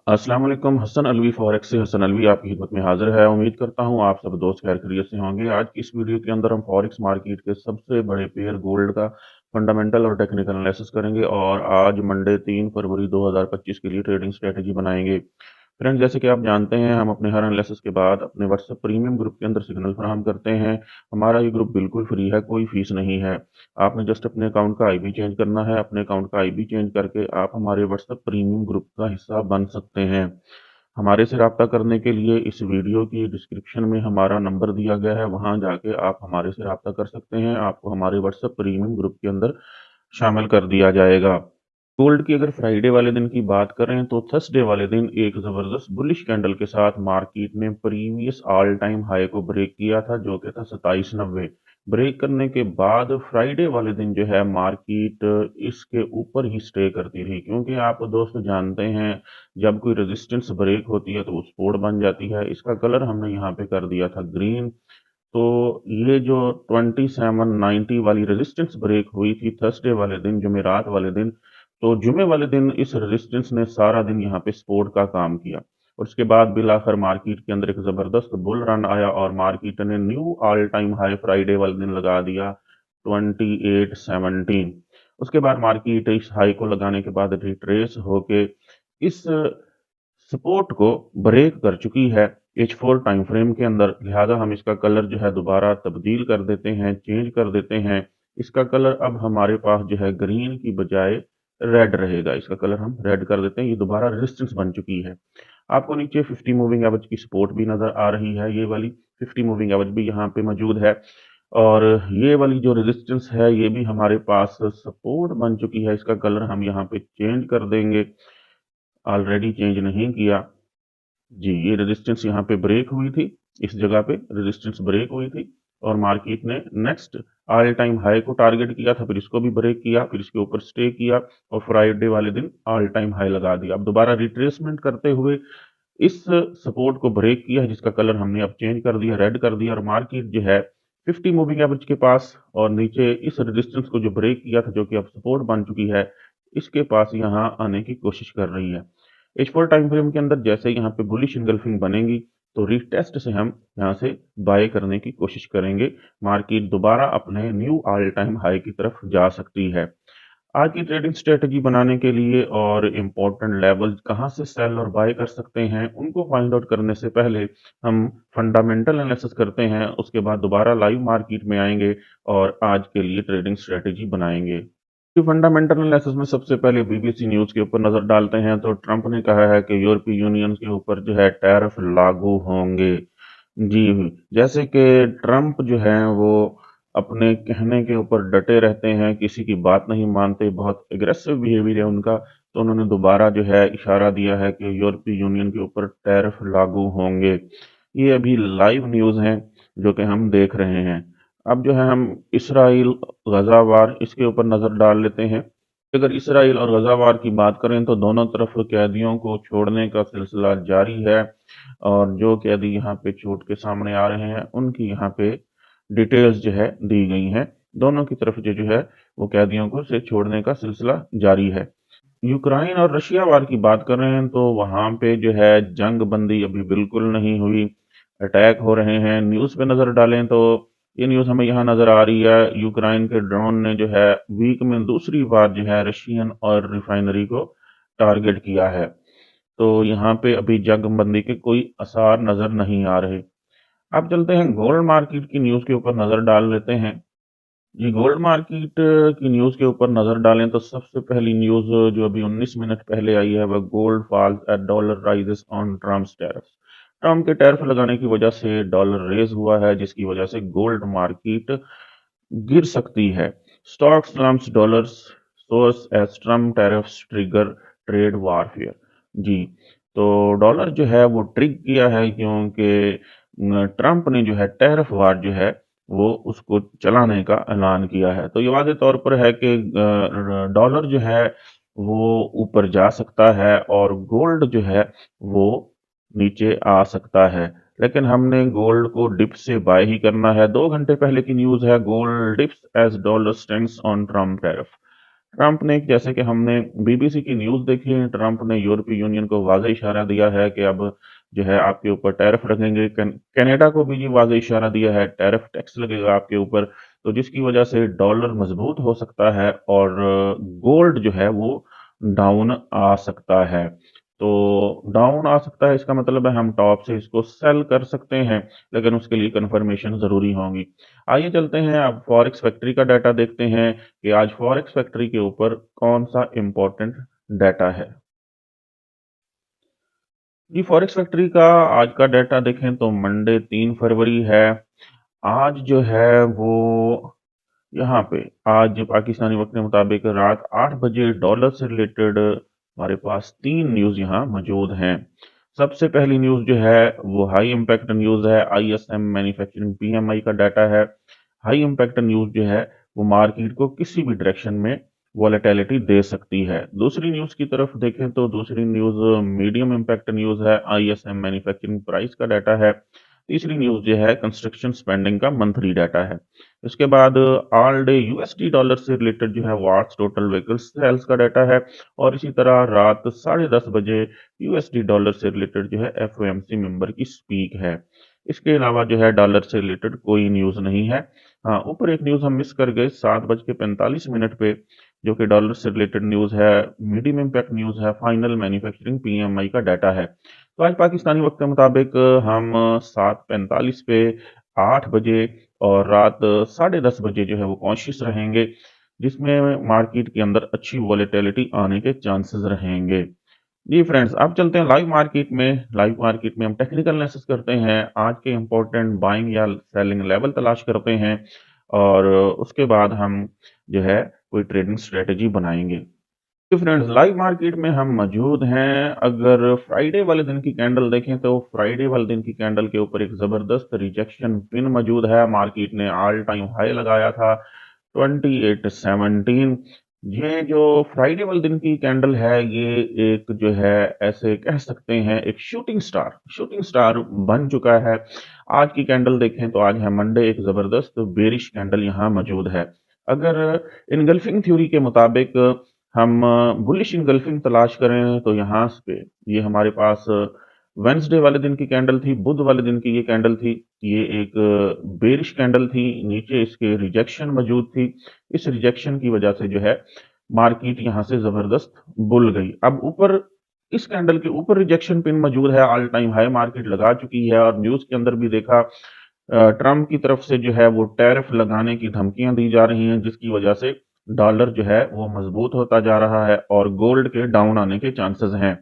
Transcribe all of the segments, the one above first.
अस्सलाम वालेकुम। हसन अलवी फॉरेक्स से हसन अलवी आपकी खिदमत में हाजिर है। उम्मीद करता हूँ आप सब दोस्त खैर खैरियत से होंगे। आज की इस वीडियो के अंदर हम फॉरेक्स मार्केट के सबसे बड़े पेयर गोल्ड का फंडामेंटल और टेक्निकल एनालिसिस करेंगे और आज मंडे 3 फरवरी 2025 के लिए ट्रेडिंग स्ट्रेटजी बनाएंगे। फ्रेंड्स, जैसे कि आप जानते हैं, हम अपने हर एनालिसिस के बाद अपने व्हाट्सएप प्रीमियम ग्रुप के अंदर सिग्नल फराहम करते हैं। हमारा ये ग्रुप बिल्कुल फ्री है, कोई फीस नहीं है। आपने जस्ट अपने अकाउंट का आईबी चेंज करना है। अपने अकाउंट का आईबी चेंज करके आप हमारे व्हाट्सएप प्रीमियम ग्रुप का हिस्सा बन सकते हैं। हमारे से राब्ता करने के लिए इस वीडियो की डिस्क्रिप्शन में हमारा नंबर दिया गया है, वहां जाके आप हमारे से राब्ता कर सकते हैं। आपको हमारे व्हाट्सएप प्रीमियम ग्रुप के अंदर शामिल कर दिया जाएगा। गोल्ड की अगर फ्राइडे वाले दिन की बात करें तो थर्सडे वाले दिन एक जबरदस्त बुलिश कैंडल के साथ मार्केट ने प्रीवियस ऑल टाइम हाई को ब्रेक किया था, जो कि था 2790। ब्रेक करने के बाद फ्राइडे वाले दिन जो है मार्केट इसके ऊपर ही स्टे करती रही, क्योंकि आप दोस्त जानते हैं जब कोई रेजिस्टेंस ब्रेक होती है तो वो सपोर्ट बन जाती है। इसका कलर हमने यहाँ पे कर दिया था ग्रीन। तो ये जो 2790 वाली रेजिस्टेंस ब्रेक हुई थी थर्सडे वाले दिन, जुमेरात वाले दिन, तो जुमे वाले दिन इस रेजिस्टेंस ने सारा दिन यहाँ पे सपोर्ट का काम किया और उसके बाद बिलाखिर मार्केट के अंदर एक जबरदस्त बुल रन आया और मार्केट ने knew all time high Friday वाले दिन लगा दिया 2817। उसके बाद मार्केट इस हाई को लगाने के बाद रिट्रेस होके इस सपोर्ट को ब्रेक कर चुकी है H4 टाइम फ्रेम के अंदर। लिहाजा हम इसका कलर जो है दोबारा तब्दील कर देते हैं, चेंज कर देते हैं। इसका कलर अब हमारे पास जो है ग्रीन की बजाय रेड रहेगा। इसका कलर हम रेड कर देते हैं। ये दोबारा रेजिस्टेंस बन चुकी है। आपको नीचे 50 मूविंग एवरेज की सपोर्ट भी नजर आ रही है। ये वाली 50 मूविंग एवरेज भी यहाँ पे मौजूद है और ये वाली जो रेजिस्टेंस है ये भी हमारे पास सपोर्ट बन चुकी है। इसका कलर हम यहाँ पे चेंज कर देंगे, ऑलरेडी चेंज नहीं किया। जी, ये रेजिस्टेंस यहाँ पे ब्रेक हुई थी, इस जगह पे रेजिस्टेंस ब्रेक हुई थी और मार्केट ने नेक्स्ट ऑल टाइम हाई को टारगेट किया था, फिर इसको भी ब्रेक किया, फिर इसके ऊपर स्टे किया और फ्राइडे वाले दिन ऑल टाइम हाई लगा दिया। अब दोबारा रिट्रेसमेंट करते हुए इस सपोर्ट को ब्रेक किया है, जिसका कलर हमने अब चेंज कर दिया, रेड कर दिया और मार्केट जो है 50 मूविंग एवरेज के पास और नीचे इस रेजिस्टेंस को जो ब्रेक किया था, जो कि अब सपोर्ट बन चुकी है, इसके पास यहाँ आने की कोशिश कर रही है। H4 टाइम फ्रेम के अंदर जैसे यहाँ पे बुलिश इंगल्फिंग बनेगी तो रीटेस्ट से हम यहाँ से बाय करने की कोशिश करेंगे। मार्केट दोबारा अपने न्यू ऑल टाइम हाई की तरफ जा सकती है। आज की ट्रेडिंग स्ट्रेटजी बनाने के लिए और इम्पोर्टेंट लेवल कहाँ से सेल और बाय कर सकते हैं उनको फाइंड आउट करने से पहले हम फंडामेंटल एनालिसिस करते हैं। उसके बाद दोबारा लाइव मार्केट में आएंगे और आज के लिए ट्रेडिंग स्ट्रेटजी बनाएंगे। फंडामेंटल एनालिसिस में सबसे पहले बीबीसी न्यूज के ऊपर नजर डालते हैं तो ट्रंप ने कहा है कि यूरोपीय यूनियन के ऊपर जो है टैरिफ लागू होंगे। जी, जैसे कि ट्रंप जो है वो अपने कहने के ऊपर डटे रहते हैं, किसी की बात नहीं मानते, बहुत एग्रेसिव बिहेवियर है उनका। तो उन्होंने दोबारा जो है इशारा दिया है कि यूरोपीय यूनियन के ऊपर टैरिफ लागू होंगे। ये अभी लाइव न्यूज़ हैं जो कि हम देख रहे हैं। अब जो है हम इसराइल गजा वार इसके ऊपर नज़र डाल लेते हैं। अगर इसराइल और गजा वार की बात करें तो दोनों तरफ कैदियों को छोड़ने का सिलसिला जारी है और जो कैदी यहाँ पे छूट के सामने आ रहे हैं उनकी यहाँ पे डिटेल्स जो है दी गई हैं। दोनों की तरफ जो है वो कैदियों को से छोड़ने का सिलसिला जारी है। यूक्रेन और रशिया वार की बात कर रहे हैं तो वहां पे जो है जंग बंदी अभी बिल्कुल नहीं हुई, अटैक हो रहे हैं। न्यूज़ पे नज़र डालें तो ये न्यूज़ हमें यहाँ नज़र आ रही है, यूक्रेन के ड्रोन ने जो है वीक में दूसरी बार जो है रशियन ऑयल रिफाइनरी को टारगेट किया है। तो यहाँ पे अभी जंग बंदी के कोई आसार नज़र नहीं आ रहे। अब चलते हैं गोल्ड मार्केट की न्यूज़ के ऊपर नज़र डाल लेते हैं। जी, गोल्ड मार्केट की न्यूज़ के ऊपर नज़र डालें तो सबसे पहली न्यूज़ जो अभी 19 मिनट पहले आई है वह gold falls at dollar rises on Trump's tariff. Trump के टैरिफ लगाने की वजह से डॉलर रेज हुआ है, जिसकी वजह से गोल्ड मार्केट गिर सकती है। Stocks trumps dollars soars as Trump tariffs trigger trade warfare. जी, तो डॉलर जो है वो ट्रिग किया है क्योंकि ट्रम्प ने जो है टैरिफ वार जो है वो उसको चलाने का ऐलान किया है। तो ये वादे तौर पर है कि डॉलर जो है वो ऊपर जा सकता है और गोल्ड जो है वो नीचे आ सकता है। लेकिन हमने गोल्ड को डिप से बाय ही करना है। 2 घंटे पहले की न्यूज़ है, gold dips as dollar stands on Trump tariff. Trump ने, जैसे कि हमने बीबीसी की न्यूज़ देखी है, ट्रंप ने यूरोपीय यूनियन को वाज़ेह इशारा दिया है कि अब जो है आपके ऊपर टैरिफ लगेंगे। कनाडा को भी ये वाज़ेह इशारा दिया है, टैरिफ टैक्स लगेगा आपके ऊपर, तो जिसकी वजह से डॉलर मजबूत हो सकता है और गोल्ड जो है वो डाउन आ सकता है। तो डाउन आ सकता है, इसका मतलब है हम टॉप से इसको सेल कर सकते हैं, लेकिन उसके लिए कंफर्मेशन ज़रूरी होगी। आइए चलते हैं, अब फॉरेक्स फैक्ट्री का डाटा देखते हैं कि आज फॉरेक्स फैक्ट्री के ऊपर कौन सा इंपॉर्टेंट डाटा है। जी, फॉरेक्स फैक्ट्री का आज का डाटा देखें तो मंडे 3 फरवरी है। आज जो है वो यहाँ पे आज पाकिस्तानी वक्त के मुताबिक रात 8 बजे डॉलर से रिलेटेड हमारे पास 3 न्यूज़ यहाँ मौजूद हैं। सबसे पहली न्यूज़ जो है वो हाई इम्पैक्ट न्यूज़ है, आईएसएम मैन्युफैक्चरिंग पीएमआई का डाटा है। हाई इम्पैक्ट न्यूज़ जो है वो मार्केट को किसी भी डायरेक्शन में वॉलेटिलिटी दे सकती है। दूसरी न्यूज़ की तरफ देखें तो दूसरी न्यूज़ मीडियम इम्पैक्ट न्यूज़ है, आईएसएम मैन्युफैक्चरिंग प्राइस का डाटा है। तीसरी न्यूज़ जो है कंस्ट्रक्शन स्पेंडिंग का मंथली डाटा है। इसके बाद ऑल डे यूएसडी डॉलर से रिलेटेड जो है वाट्स टोटल व्हीकल सेल्स का डाटा है, और इसी तरह रात 10:30 बजे यूएसडी डॉलर से रिलेटेड जो है एफओएमसी मेंबर की स्पीक है। इसके अलावा जो है डॉलर से रिलेटेड कोई न्यूज़ नहीं है। हाँ, ऊपर एक न्यूज़ हम मिस कर गए 7:45 पे, जो कि डॉलर से रिलेटेड न्यूज़ है, मीडियम इम्पैक्ट न्यूज़ है, फाइनल मैन्युफैक्चरिंग पीएमआई का डाटा है। तो आज पाकिस्तानी वक्त के मुताबिक हम 7:45 पे, 8 बजे और रात 10:30 बजे जो है वो कॉन्शियस रहेंगे, जिसमें मार्केट के अंदर अच्छी वॉलेटिलिटी आने के चांसेस रहेंगे। जी फ्रेंड्स, अब चलते हैं लाइव मार्केट में। लाइव मार्केट में हम टेक्निकल एनालिसिस करते हैं, आज के इंपॉर्टेंट बाइंग या सेलिंग लेवल तलाश करते हैं, और उसके बाद हम जो है कोई ट्रेडिंग स्ट्रेटेजी बनाएंगे। तो फ्रेंड्स, लाइव मार्केट में हम मौजूद हैं। अगर फ्राइडे वाले दिन की कैंडल देखें तो फ्राइडे वाले दिन की कैंडल के ऊपर एक जबरदस्त रिजेक्शन पिन मौजूद है। मार्केट ने ऑल टाइम हाई लगाया था 2817। ये जो फ्राइडे वाले दिन की कैंडल है, ये एक जो है ऐसे कह सकते हैं एक शूटिंग स्टार बन चुका है। आज की कैंडल देखें तो आज है मंडे, एक जबरदस्त बेरिश कैंडल यहाँ मौजूद है। अगर इनगल्फिंग थ्योरी के मुताबिक हम बुलिश इनगल्फिंग तलाश करें तो यहाँ पे ये हमारे पास वेंसडे वाले दिन की कैंडल थी, बुध वाले दिन की ये कैंडल थी। ये एक बेरिश कैंडल थी, नीचे इसके रिजेक्शन मौजूद थी। इस रिजेक्शन की वजह से जो है मार्केट यहाँ से जबरदस्त बुल गई। अब ऊपर इस कैंडल के ऊपर रिजेक्शन पिन मौजूद है, ऑल टाइम हाई मार्केट लगा चुकी है, और न्यूज के अंदर भी देखा ट्रंप की तरफ से जो है वो टैरिफ लगाने की धमकियां दी जा रही हैं, जिसकी वजह से डॉलर जो है वो मजबूत होता जा रहा है और गोल्ड के डाउन आने के चांसेस हैं।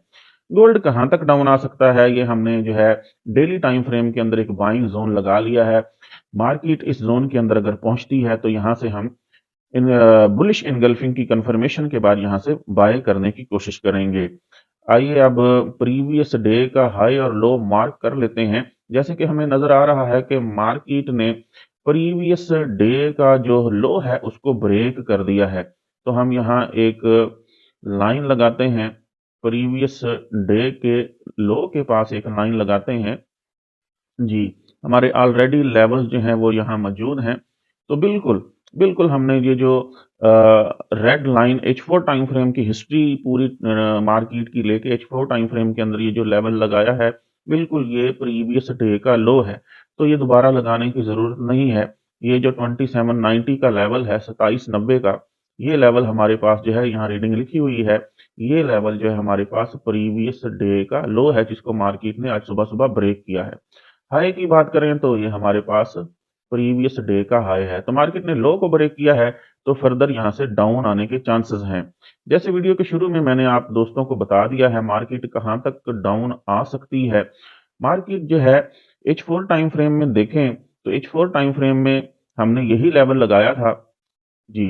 गोल्ड कहां तक डाउन आ सकता है, ये हमने जो है डेली टाइम फ्रेम के अंदर एक बाइंग जोन लगा लिया है। मार्केट इस जोन के अंदर अगर पहुंचती है तो यहां से हम इन बुलिश इनगल्फिंग की कंफर्मेशन के बाद यहां से बाय करने की कोशिश करेंगे। आइए अब प्रीवियस डे का हाई और लो मार्क कर लेते हैं। जैसे कि हमें नजर आ रहा है कि मार्केट ने प्रीवियस डे का जो लो है उसको ब्रेक कर दिया है, तो हम यहाँ एक लाइन लगाते हैं, प्रीवियस डे के लो के पास एक लाइन लगाते हैं। जी, हमारे ऑलरेडी लेवल्स जो हैं वो यहाँ मौजूद हैं। तो बिल्कुल, बिल्कुल हमने ये जो red line H4 time frame की हिस्ट्री पूरी मार्केट की लेके H4 टाइम फ्रेम के अंदर ये जो लेवल लगाया है, बिल्कुल ये प्रीवियस डे का लो है। तो ये दोबारा लगाने की ज़रूरत नहीं है। ये जो 2790 का लेवल है, 2790 का, ये लेवल हमारे पास जो है यहाँ रीडिंग लिखी हुई है। ये लेवल जो है हमारे पास प्रीवियस डे का लो है, जिसको मार्केट ने आज सुबह-सुबह ब्रेक किया है। हाई की बात करें तो ये हमारे पास प्रीवियस डे का हाई है, तो मार्केट ने लो को ब्रेक किया है, तो फर्दर यहां से डाउन आने के चांसेस हैं। जैसे वीडियो के शुरू में मैंने आप दोस्तों को बता दिया है मार्केट कहां तक डाउन आ सकती है। मार्केट जो है H4 टाइम फ्रेम में देखें तो H4 टाइम फ्रेम में हमने यही लेवल लगाया था। जी,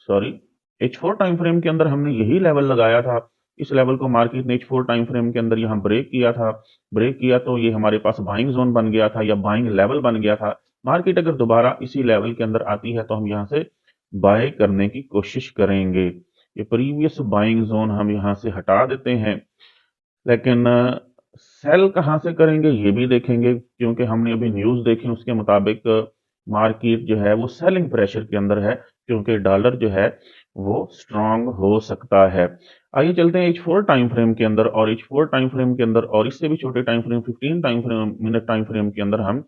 सॉरी, H4 टाइम फ्रेम के अंदर हमने यही लेवल लगाया था। इस लेवल को मार्केट ने H4 टाइम फ्रेम के अंदर यहाँ ब्रेक किया था। ब्रेक किया तो ये हमारे पास बाइंग जोन बन गया था या बाइंग लेवल बन गया था। मार्केट अगर दोबारा इसी लेवल के अंदर आती है तो हम यहाँ से बाय करने की कोशिश करेंगे। ये प्रीवियस बाइंग जोन हम यहाँ से हटा देते हैं, लेकिन सेल कहाँ से करेंगे ये भी देखेंगे, क्योंकि हमने अभी न्यूज़ देखी उसके मुताबिक मार्केट जो है वो सेलिंग प्रेशर के अंदर है, क्योंकि डॉलर जो है वो स्ट्रांग हो सकता है। आइए चलते हैं H4 टाइम फ्रेम के अंदर, और H4 टाइम फ्रेम के अंदर और इससे भी छोटे time frame 15 time frame minute time frame के अंदर हम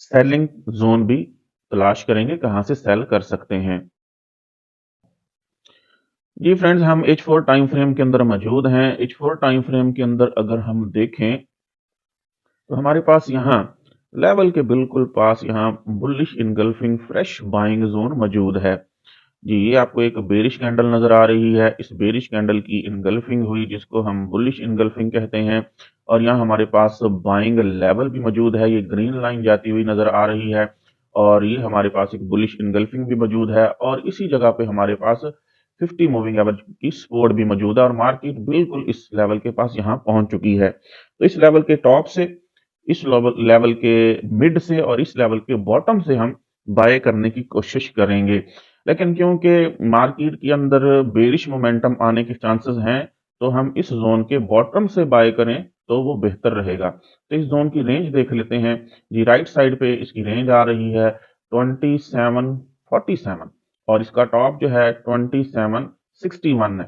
सेलिंग जोन भी तलाश करेंगे, कहां से सेल कर सकते हैं। जी फ्रेंड्स, हम H4 टाइम फ्रेम के अंदर मौजूद हैं। H4 टाइम फ्रेम के अंदर अगर हम देखें तो हमारे पास यहाँ लेवल के बिल्कुल पास यहाँ bullish engulfing fresh buying zone मौजूद है। जी, ये आपको एक बेरिश कैंडल नजर आ रही है। इस बेरिश कैंडल की इनगल्फिंग हुई, जिसको हम बुलिश इनगल्फिंग कहते हैं, और यहाँ हमारे पास बाइंग लेवल भी मौजूद है। ये ग्रीन लाइन जाती हुई नजर आ रही है, और ये हमारे पास एक बुलिश इनगल्फिंग भी मौजूद है, और इसी जगह पे हमारे पास 50 मूविंग एवरेज की सपोर्ट भी मौजूद है, और मार्केट बिल्कुल इस लेवल के पास यहाँ पहुंच चुकी है। तो इस लेवल के टॉप से, इस लेवल के मिड से और इस लेवल के बॉटम से हम बाय करने की कोशिश करेंगे। लेकिन क्योंकि मार्केट के अंदर बेरिश मोमेंटम आने के चांसेस हैं, तो हम इस जोन के बॉटम से बाय करें तो वो बेहतर रहेगा। तो इस जोन की रेंज देख लेते हैं। जी, राइट साइड पे इसकी रेंज आ रही है 2747, और इसका टॉप जो है 2761 है।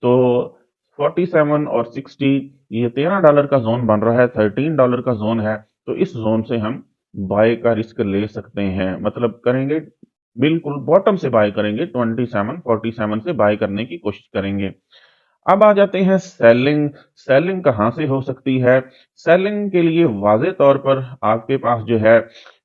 तो 47 और 60, ये $13 का जोन बन रहा है, $13 का जोन है। तो इस जोन से हम बाय का रिस्क ले सकते हैं, मतलब करेंगे, बिल्कुल बॉटम से बाय करेंगे, 2747 से बाय करने की कोशिश करेंगे। अब आ जाते हैं सेलिंग। सेलिंग कहां से हो सकती है? सेलिंग के लिए वाज़ेह तौर पर आपके पास जो है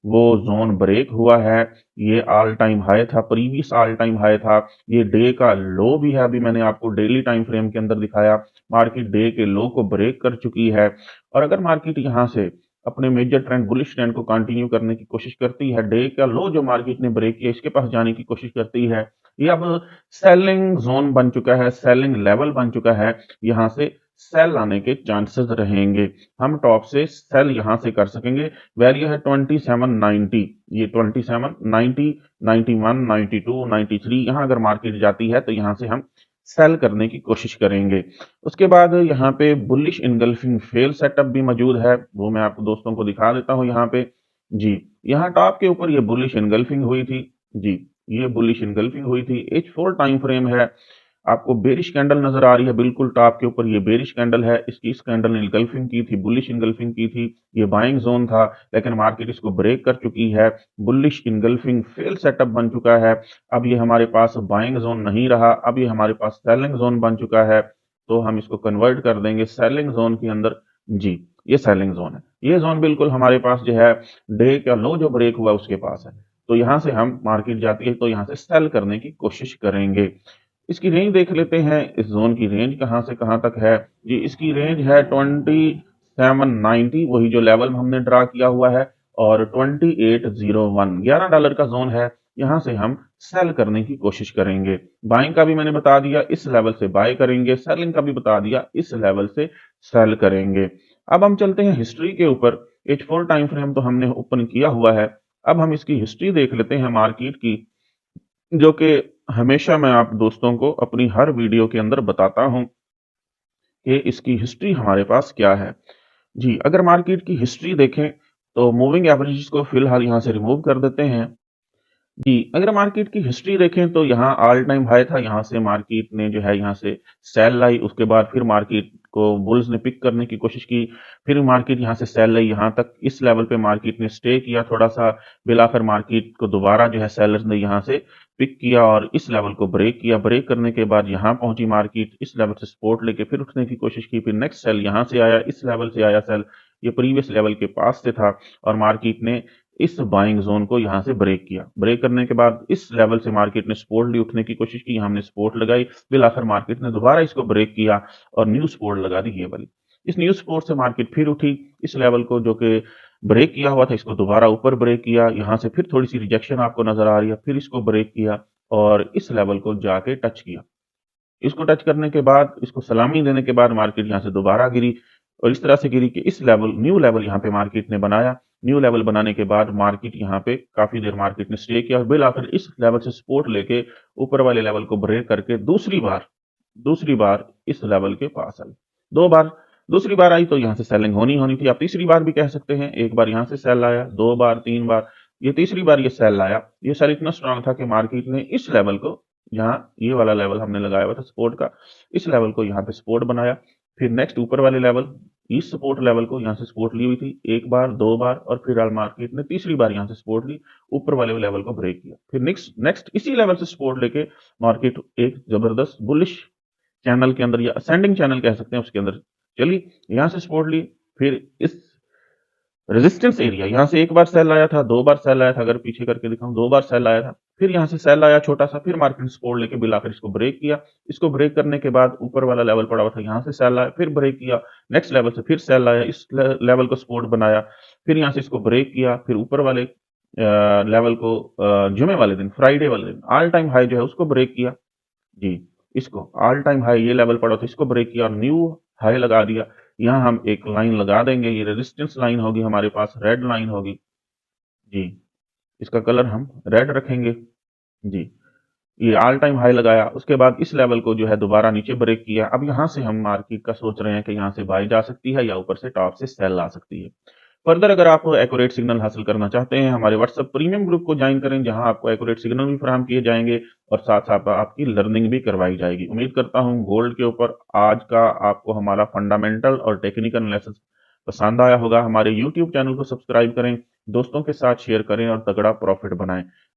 वो जोन ब्रेक हुआ है। ये ऑल टाइम हाई था, प्रीवियस ऑल टाइम हाई था। ये डे का लो भी है, अभी मैंने आपको डेली टाइम फ्रेम के अंदर दिखाया। मार्केट डे के लो को ब्रेक कर चुकी है, और अगर मार्केट यहां से अपने मेजर ट्रेंड, बुलिश ट्रेंड को कंटिन्यू करने की कोशिश करती है, डे का लो जो मार्केट ने ब्रेक किया इसके पास जाने की कोशिश करती है, ये अब सेलिंग जोन बन चुका है, सेलिंग लेवल बन चुका है। यहां से सेल आने के चांसेस रहेंगे। हम टॉप से सेल यहां से कर सकेंगे। वैल्यू है 2790, ये 2790, 91, 92, 93, यहां अगर मार्केट जाती है तो यहां से हम सेल करने की कोशिश करेंगे। उसके बाद यहाँ पे बुलिश इनगल्फिंग फेल सेटअप भी मौजूद है, वो मैं आपको दोस्तों को दिखा देता हूं। यहाँ पे जी, यहाँ टॉप के ऊपर ये बुलिश इनगल्फिंग हुई थी। जी, ये बुलिश इनगल्फिंग हुई थी। H4 टाइम फ्रेम है, आपको बेरिश कैंडल नजर आ रही है बिल्कुल टॉप के ऊपर, ये बेरिश कैंडल है। इसकी इस कैंडल ने इनगल्फिंग की थी, बुलिश इनगल्फिंग की थी। ये बाइंग जोन था, लेकिन मार्केट इसको ब्रेक कर चुकी है। बुलिश इनगल्फिंग फेल सेटअप बन चुका है। अब ये हमारे पास बाइंग जोन नहीं रहा, अब ये हमारे पास सेलिंग जोन बन चुका है। तो हम इसको कन्वर्ट कर देंगे सेलिंग जोन के अंदर। जी, ये सेलिंग जोन है। ये जोन बिल्कुल हमारे पास जो है डे का लो जो ब्रेक हुआ उसके पास है। तो यहां से हम, मार्केट जाती है तो यहां से सेल करने की कोशिश करेंगे। इसकी रेंज देख लेते हैं, इस जोन की रेंज कहां से कहां तक है। जी, इसकी रेंज है 2790, वही जो लेवल हमने ड्रा किया हुआ है, और 2801, $11 का जोन है। यहां से हम सेल करने की कोशिश करेंगे। बाइंग का भी मैंने बता दिया, इस लेवल से बाय करेंगे। सेलिंग का भी बता दिया, इस लेवल से सेल करेंगे। अब हम चलते हैं हिस्ट्री के ऊपर। H4 टाइम फ्रेम तो हमने ओपन किया हुआ है, अब हम इसकी हिस्ट्री देख लेते हैं मार्केट की, जो कि हमेशा मैं आप दोस्तों को अपनी हर वीडियो के अंदर बताता हूं कि इसकी हिस्ट्री हमारे पास क्या है। जी, अगर मार्केट की हिस्ट्री देखें तो मूविंग एवरेजेस को फिलहाल यहां से रिमूव कर देते हैं। जी, अगर मार्केट की हिस्ट्री देखें तो यहाँ ऑल टाइम हाई था, यहाँ से मार्केट ने जो है यहाँ से सेल लाई, उसके बाद फिर मार्केट को बुल्स ने पिक करने की कोशिश की, फिर मार्केट यहाँ से सेल लाई, यहाँ तक इस लेवल पे मार्केट ने स्टे किया थोड़ा सा, बिल आखिर मार्केट को दोबारा जो है सेलर्स ने यहाँ से पिक किया और इस लेवल को ब्रेक किया। ब्रेक करने के बाद यहाँ पहुंची मार्केट, इस लेवल से सपोर्ट लेके फिर उठने की कोशिश की, फिर नेक्स्ट सेल यहाँ से आया, इस लेवल से आया सेल, ये प्रीवियस लेवल के पास से था, और मार्केट ने इस बाइंग जोन को यहां से ब्रेक किया। ब्रेक करने के बाद इस लेवल से मार्केट ने सपोर्ट ली, उठने की कोशिश की, हमने सपोर्ट लगाई, फिर आखिर मार्केट ने दोबारा इसको ब्रेक किया और न्यू सपोर्ट लगा दी, ये वाली। इस न्यू सपोर्ट से मार्केट फिर उठी, इस लेवल को जो कि ब्रेक किया हुआ था इसको दोबारा ऊपर ब्रेक किया, यहां से फिर थोड़ी सी रिजेक्शन आपको नजर आ रही है, फिर इसको ब्रेक किया और इस लेवल को जाके टच किया। इसको टच करने के बाद, इसको सलामी देने के बाद मार्केट यहाँ से दोबारा गिरी, और इस तरह से गिरी कि इस लेवल, न्यू लेवल यहाँ पे मार्केट ने बनाया। न्यू लेवल बनाने के बाद मार्केट यहाँ पे काफी देर मार्केट ने स्टे किया और बिल आखिर इस लेवल से सपोर्ट लेके ऊपर वाले लेवल को ब्रेक करके दूसरी बार इस लेवल के पास आई। दो बार, दूसरी बार आई तो यहाँ से सेलिंग होनी होनी थी, आप तीसरी बार भी कह सकते हैं। एक बार यहाँ से सेल आया, दो बार, तीन बार, ये तीसरी बार ये सेल आया। ये सेल इतना स्ट्रांग था कि मार्केट ने इस लेवल को यहाँ ये वाला लेवल हमने लगाया हुआ था सपोर्ट का, इस लेवल को यहाँ पे सपोर्ट बनाया। फिर नेक्स्ट ऊपर वाले लेवल, इस सपोर्ट लेवल को यहाँ से सपोर्ट ली हुई थी, एक बार, दो बार, और फिर मार्केट ने तीसरी बार यहाँ से सपोर्ट ली, ऊपर वाले लेवल को ब्रेक किया। फिर नेक्स्ट इसी लेवल से सपोर्ट लेके मार्केट एक जबरदस्त बुलिश चैनल के अंदर, या असेंडिंग चैनल कह सकते हैं, उसके अंदर चली, यहाँ से सपोर्ट ली। फिर इस रेजिस्टेंस एरिया, यहाँ से एक बार सेल आया था, दो बार सेल आया था, अगर पीछे करके दिखाऊं, दो बार सेल आया था, फिर यहाँ से सेल आया छोटा सा, फिर मार्केट सपोर्ट लेके बिलाकर इसको ब्रेक किया। इसको ब्रेक करने के बाद ऊपर वाला लेवल पड़ा हुआ था, यहाँ से सेल आया, फिर ब्रेक किया, नेक्स्ट लेवल से फिर सेल आया, इस लेवल को सपोर्ट बनाया, फिर यहाँ से इसको ब्रेक किया, फिर ऊपर वाले लेवल को जुमे वाले दिन, फ्राइडे वाले दिन ऑल टाइम हाई जो है उसको ब्रेक किया जी। इसको ऑल टाइम हाई, ये लेवल पड़ा था, इसको ब्रेक किया और न्यू हाई लगा दिया। यहाँ हम एक लाइन लगा देंगे, ये रेजिस्टेंस लाइन होगी हमारे पास, रेड लाइन होगी जी। इसका कलर हम रेड रखेंगे जी। ये ऑल टाइम हाई लगाया, उसके बाद इस लेवल को जो है दोबारा नीचे ब्रेक किया। अब यहाँ से हम मार्केट का सोच रहे हैं कि यहाँ से बाई जा सकती है या ऊपर से टॉप से सेल आ सकती है। फर्दर अगर आप एक्यूरेट सिग्नल हासिल करना चाहते हैं, हमारे व्हाट्सएप प्रीमियम ग्रुप को ज्वाइन करें, जहां आपको एक्यूरेट सिग्नल भी फराहम किए जाएंगे और साथ साथ आपकी लर्निंग भी करवाई जाएगी। उम्मीद करता हूं गोल्ड के ऊपर आज का आपको हमारा फंडामेंटल और टेक्निकल एनालिसिस पसंद आया होगा। हमारे यूट्यूब चैनल को सब्सक्राइब करें, दोस्तों के साथ शेयर करें और तगड़ा प्रॉफिट बनाएं।